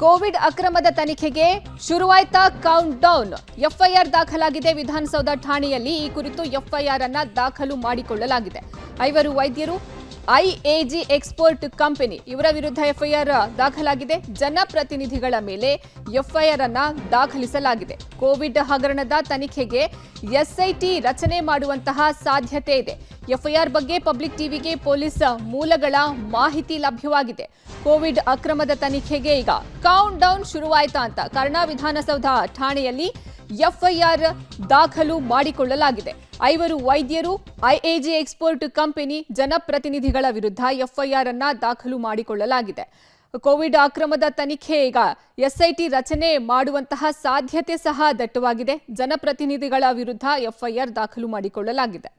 Covid ಅಕ್ರಮದ ತನಿಖೆಗೆ ಶುರುವಾಯ್ತಾ count down. FIR ದಾಖಲಾಗಿದೆ. ವಿಧಾನಸೌಧ ಠಾಣೆಯಲ್ಲಿ ಈ ಕುರಿತು ಎಫ್ಐಆರ್ ಅನ್ನು ದಾಖಲು ಮಾಡಿಕೊಳ್ಳಲಾಗಿದೆ. 5 ವೈದ್ಯರು, ಐಎಜಿ ಎಕ್ಸ್ಪೋರ್ಟ್ ಕಂಪನಿ ಇವರ ವಿರುದ್ಧ ಎಫ್ಐಆರ್ ದಾಖಲಾಗಿದೆ. ಜನಪ್ರತಿನಿಧಿಗಳ ಮೇಲೆ ಎಫ್ಐಆರ್ ಅನ್ನು ದಾಖಲಿಸಲಾಗಿದೆ. ಕೋವಿಡ್ ಹಗರಣದ ತನಿಖೆಗೆ ಎಸ್ಐಟಿ ರಚನೆ ಮಾಡುವಂತಹ ಸಾಧ್ಯತೆ ಇದೆ. ಎಫ್ಐಆರ್ ಬಗ್ಗೆ ಪಬ್ಲಿಕ್ ಟಿವಿಗೆ ಪೊಲೀಸ್ ಮೂಲಗಳ ಮಾಹಿತಿ ಲಭ್ಯವಾಗಿದೆ. ಕೋವಿಡ್ ಅಕ್ರಮದ ತನಿಖೆಗೆ ಈಗ ಕೌಂಟ್ ಡೌನ್ ಶುರುವಾಯ್ತಾ ಅಂತ ಕಾರಣ ವಿಧಾನಸೌಧ ಠಾಣೆಯಲ್ಲಿ ಎಫ್ಐಆರ್ ದಾಖಲು ಮಾಡಿಕೊಳ್ಳಲಾಗಿದೆ. 5 ವೈದ್ಯರು, ಐಎಜಿ ಎಕ್ಸ್ಪೋರ್ಟ್ ಕಂಪನಿ ಜನಪ್ರತಿನಿಧಿಗಳ ವಿರುದ್ಧ ಎಫ್ಐಆರ್ ಅನ್ನ ದಾಖಲು ಮಾಡಿಕೊಳ್ಳಲಾಗಿದೆ. ಕೋವಿಡ್ ಅಕ್ರಮದ ತನಿಖೆ ಈಗ ಎಸ್ಐಟಿ ರಚನೆ ಮಾಡುವಂತಹ ಸಾಧ್ಯತೆ ಸಹ ದಟ್ಟವಾಗಿದೆ. ಜನಪ್ರತಿನಿಧಿಗಳ ವಿರುದ್ಧ ಎಫ್ಐಆರ್ ದಾಖಲು ಮಾಡಿಕೊಳ್ಳಲಾಗಿದೆ.